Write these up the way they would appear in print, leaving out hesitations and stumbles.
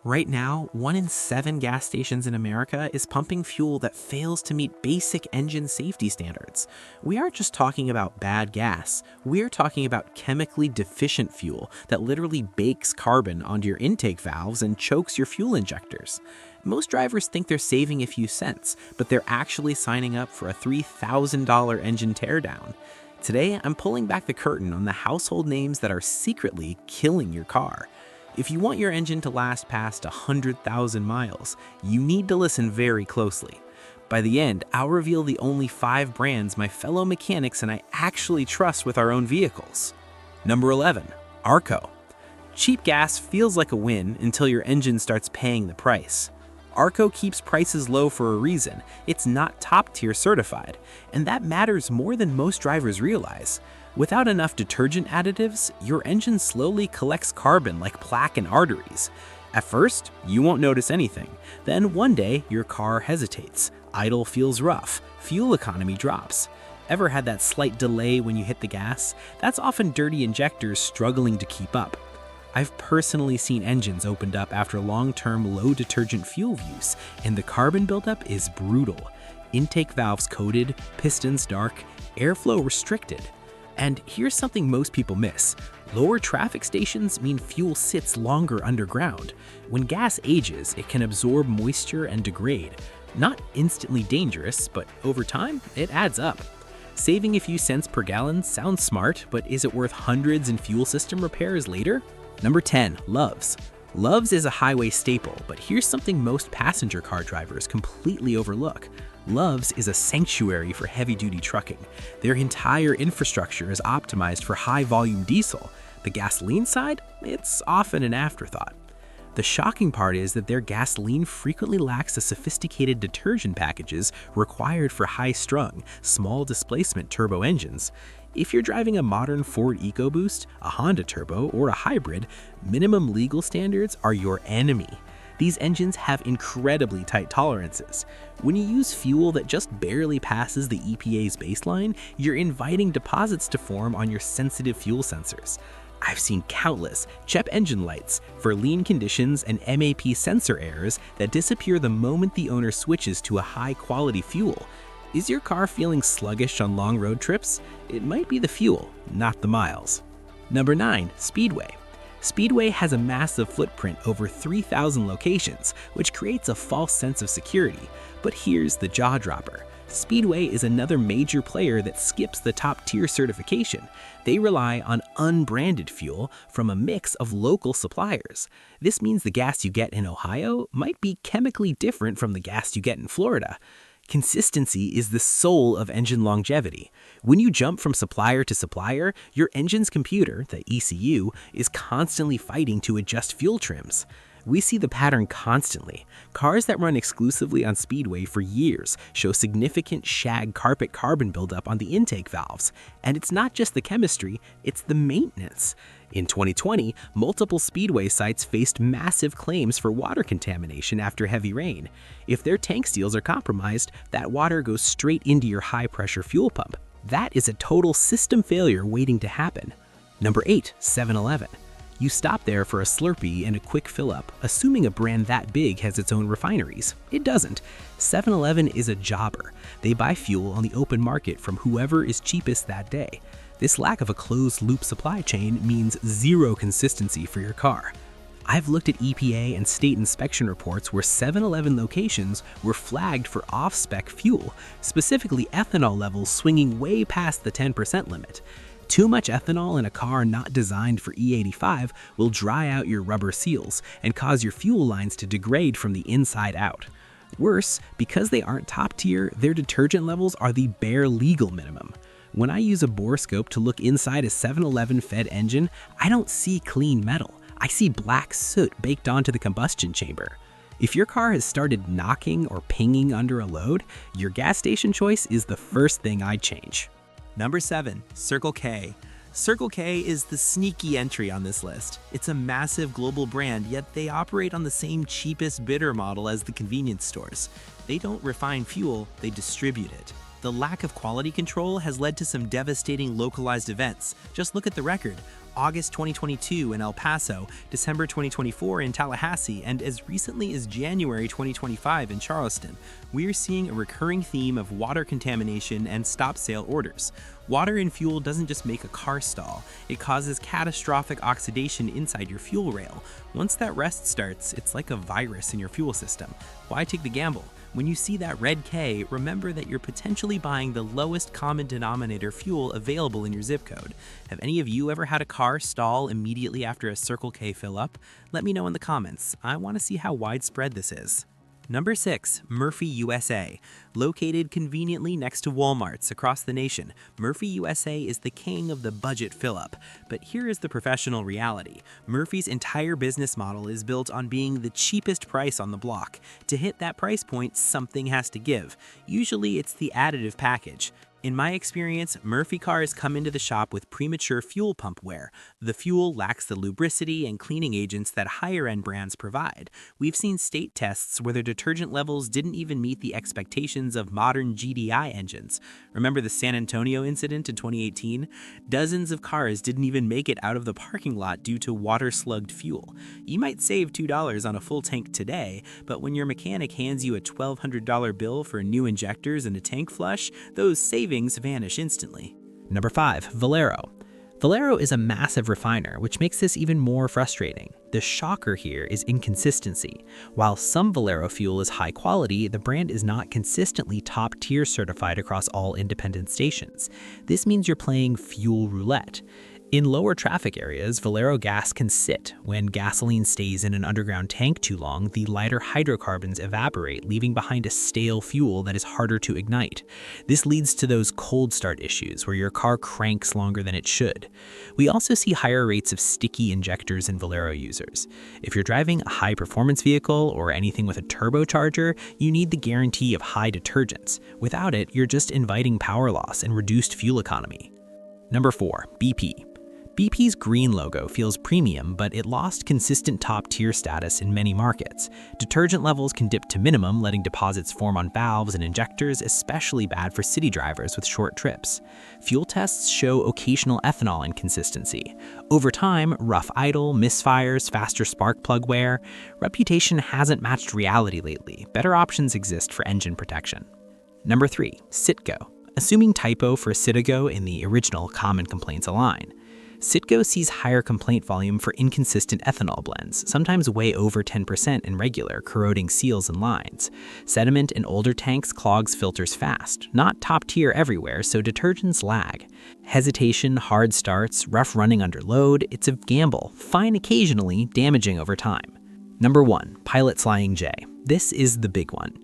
Right now, 1 in 7 gas stations in America is pumping fuel that fails to meet basic engine safety standards. We aren't just talking about bad gas, we're talking about chemically deficient fuel that literally bakes carbon onto your intake valves and chokes your fuel injectors. Most drivers think they're saving a few cents, but they're actually signing up for a $3,000 engine teardown. Today, I'm pulling back the curtain on the household names that are secretly killing your car. If you want your engine to last past 100,000 miles, you need to listen very closely. By the end, I'll reveal the only 5 brands my fellow mechanics and I actually trust with our own vehicles. Number 11, Arco. Cheap gas feels like a win until your engine starts paying the price. Arco keeps prices low for a reason. It's not top-tier certified, and that matters more than most drivers realize. Without enough detergent additives, your engine slowly collects carbon like plaque in arteries. At first, you won't notice anything. Then one day, your car hesitates. Idle feels rough. Fuel economy drops. Ever had that slight delay when you hit the gas? That's often dirty injectors struggling to keep up. I've personally seen engines opened up after long-term low-detergent fuel use, and the carbon buildup is brutal. Intake valves coated, pistons dark, airflow restricted. And here's something most people miss. Lower traffic stations mean fuel sits longer underground. When gas ages, it can absorb moisture and degrade. Not instantly dangerous, but over time, it adds up. Saving a few cents per gallon sounds smart, but is it worth hundreds in fuel system repairs later? Number 10, Love's. Love's is a highway staple, but here's something most passenger car drivers completely overlook. Love's is a sanctuary for heavy-duty trucking. Their entire infrastructure is optimized for high-volume diesel. The gasoline side? It's often an afterthought. The shocking part is that their gasoline frequently lacks the sophisticated detergent packages required for high-strung, small-displacement turbo engines. If you're driving a modern Ford EcoBoost, a Honda Turbo, or a hybrid, minimum legal standards are your enemy. These engines have incredibly tight tolerances. When you use fuel that just barely passes the EPA's baseline, you're inviting deposits to form on your sensitive fuel sensors. I've seen countless check engine lights for lean conditions and MAP sensor errors that disappear the moment the owner switches to a high-quality fuel. Is your car feeling sluggish on long road trips? It might be the fuel, not the miles. Number 9, Speedway. Speedway has a massive footprint, over 3,000 locations, which creates a false sense of security. But here's the jaw-dropper. Speedway is another major player that skips the top-tier certification. They rely on unbranded fuel from a mix of local suppliers. This means the gas you get in Ohio might be chemically different from the gas you get in Florida. Consistency is the soul of engine longevity. When you jump from supplier to supplier, your engine's computer, the ECU, is constantly fighting to adjust fuel trims. We see the pattern constantly. Cars that run exclusively on Speedway for years show significant shag carpet carbon buildup on the intake valves. And it's not just the chemistry, it's the maintenance. In 2020, multiple Speedway sites faced massive claims for water contamination after heavy rain. If their tank seals are compromised, that water goes straight into your high-pressure fuel pump. That is a total system failure waiting to happen. Number 8, 7-Eleven. You stop there for a Slurpee and a quick fill-up, assuming a brand that big has its own refineries. It doesn't. 7-Eleven is a jobber. They buy fuel on the open market from whoever is cheapest that day. This lack of a closed-loop supply chain means zero consistency for your car. I've looked at EPA and state inspection reports where 7-Eleven locations were flagged for off-spec fuel, specifically ethanol levels swinging way past the 10% limit. Too much ethanol in a car not designed for E85 will dry out your rubber seals and cause your fuel lines to degrade from the inside out. Worse, because they aren't top tier, their detergent levels are the bare legal minimum. When I use a borescope to look inside a 7-Eleven fed engine, I don't see clean metal. I see black soot baked onto the combustion chamber. If your car has started knocking or pinging under a load, your gas station choice is the first thing I'd change. Number 7, Circle K. Circle K is the sneaky entry on this list. It's a massive global brand, yet they operate on the same cheapest bidder model as the convenience stores. They don't refine fuel, they distribute it. The lack of quality control has led to some devastating localized events. Just look at the record. August 2022 in El Paso, December 2024 in Tallahassee, and as recently as January 2025 in Charleston, we're seeing a recurring theme of water contamination and stop-sale orders. Water in fuel doesn't just make a car stall, it causes catastrophic oxidation inside your fuel rail. Once that rest starts, it's like a virus in your fuel system. Why take the gamble? When you see that red K, remember that you're potentially buying the lowest common denominator fuel available in your zip code. Have any of you ever had a car stall immediately after a Circle K fill up? Let me know in the comments. I want to see how widespread this is. Number 6, Murphy USA. Located conveniently next to Walmarts across the nation, Murphy USA is the king of the budget fill-up. But here is the professional reality. Murphy's entire business model is built on being the cheapest price on the block. To hit that price point, something has to give. Usually it's the additive package. In my experience, Murphy cars come into the shop with premature fuel pump wear. The fuel lacks the lubricity and cleaning agents that higher-end brands provide. We've seen state tests where the detergent levels didn't even meet the expectations of modern GDI engines. Remember the San Antonio incident in 2018? Dozens of cars didn't even make it out of the parking lot due to water-slugged fuel. You might save $2 on a full tank today, but when your mechanic hands you a $1,200 bill for new injectors and a tank flush, those savings vanish instantly. Number 5, Valero. Valero is a massive refiner, which makes this even more frustrating. The shocker here is inconsistency. While some Valero fuel is high quality, the brand is not consistently top-tier certified across all independent stations. This means you're playing fuel roulette. In lower traffic areas, Valero gas can sit. When gasoline stays in an underground tank too long, the lighter hydrocarbons evaporate, leaving behind a stale fuel that is harder to ignite. This leads to those cold start issues where your car cranks longer than it should. We also see higher rates of sticky injectors in Valero users. If you're driving a high-performance vehicle or anything with a turbocharger, you need the guarantee of high detergents. Without it, you're just inviting power loss and reduced fuel economy. Number 4, BP. BP's green logo feels premium, but it lost consistent top-tier status in many markets. Detergent levels can dip to minimum, letting deposits form on valves and injectors, especially bad for city drivers with short trips. Fuel tests show occasional ethanol inconsistency. Over time, rough idle, misfires, faster spark plug wear. Reputation hasn't matched reality lately. Better options exist for engine protection. Number 3, Sitco. Assuming typo for Sitco in the original common complaints align. Sitco sees higher complaint volume for inconsistent ethanol blends, sometimes way over 10% in regular, corroding seals and lines. Sediment in older tanks clogs filters fast, not top tier everywhere, so detergents lag. Hesitation, hard starts, rough running under load, it's a gamble, fine occasionally, damaging over time. Number 1, Pilot's Lying J. This is the big one.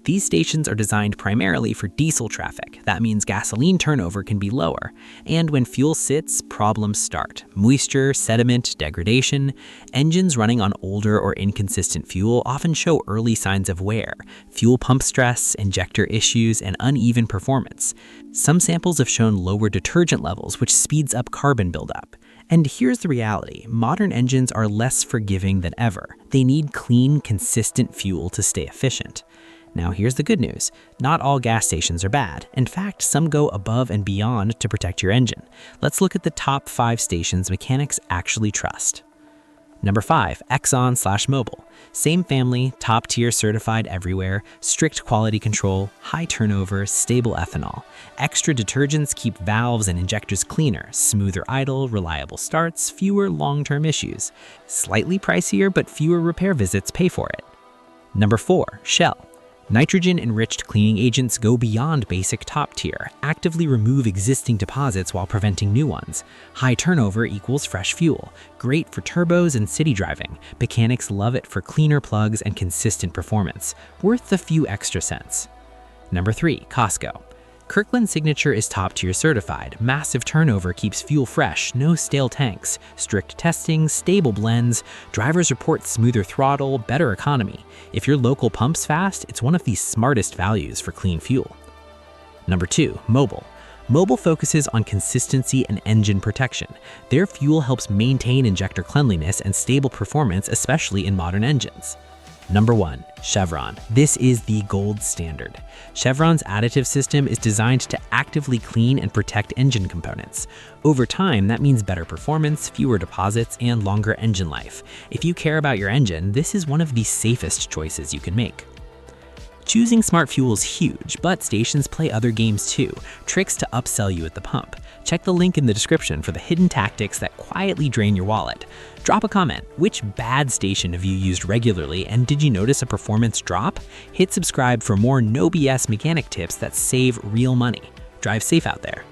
These stations are designed primarily for diesel traffic. That means gasoline turnover can be lower. And when fuel sits, problems start. Moisture, sediment, degradation. Engines running on older or inconsistent fuel often show early signs of wear, fuel pump stress, injector issues, and uneven performance. Some samples have shown lower detergent levels, which speeds up carbon buildup. And here's the reality. Modern engines are less forgiving than ever. They need clean, consistent fuel to stay efficient. Now here's the good news. Not all gas stations are bad. In fact, some go above and beyond to protect your engine. Let's look at the top 5 stations mechanics actually trust. Number 5, Exxon/Mobil. Same family, top tier certified everywhere, strict quality control, high turnover, stable ethanol. Extra detergents keep valves and injectors cleaner, smoother idle, reliable starts, fewer long-term issues. Slightly pricier, but fewer repair visits pay for it. Number 4, Shell. Nitrogen-enriched cleaning agents go beyond basic top tier, actively remove existing deposits while preventing new ones. High turnover equals fresh fuel. Great for turbos and city driving. Mechanics love it for cleaner plugs and consistent performance. Worth the few extra cents. Number 3, Costco. Kirkland Signature is top-tier certified. Massive turnover keeps fuel fresh, no stale tanks. Strict testing, stable blends. Drivers report smoother throttle, better economy. If your local pump's fast, it's one of the smartest values for clean fuel. Number 2, Mobil. Mobil focuses on consistency and engine protection. Their fuel helps maintain injector cleanliness and stable performance, especially in modern engines. Number 1. Chevron. This is the gold standard. Chevron's additive system is designed to actively clean and protect engine components. Over time, that means better performance, fewer deposits, and longer engine life. If you care about your engine, this is one of the safest choices you can make. Choosing smart fuel is huge, but stations play other games too, tricks to upsell you at the pump. Check the link in the description for the hidden tactics that quietly drain your wallet. Drop a comment. Which bad station have you used regularly, and did you notice a performance drop? Hit subscribe for more no BS mechanic tips that save real money. Drive safe out there.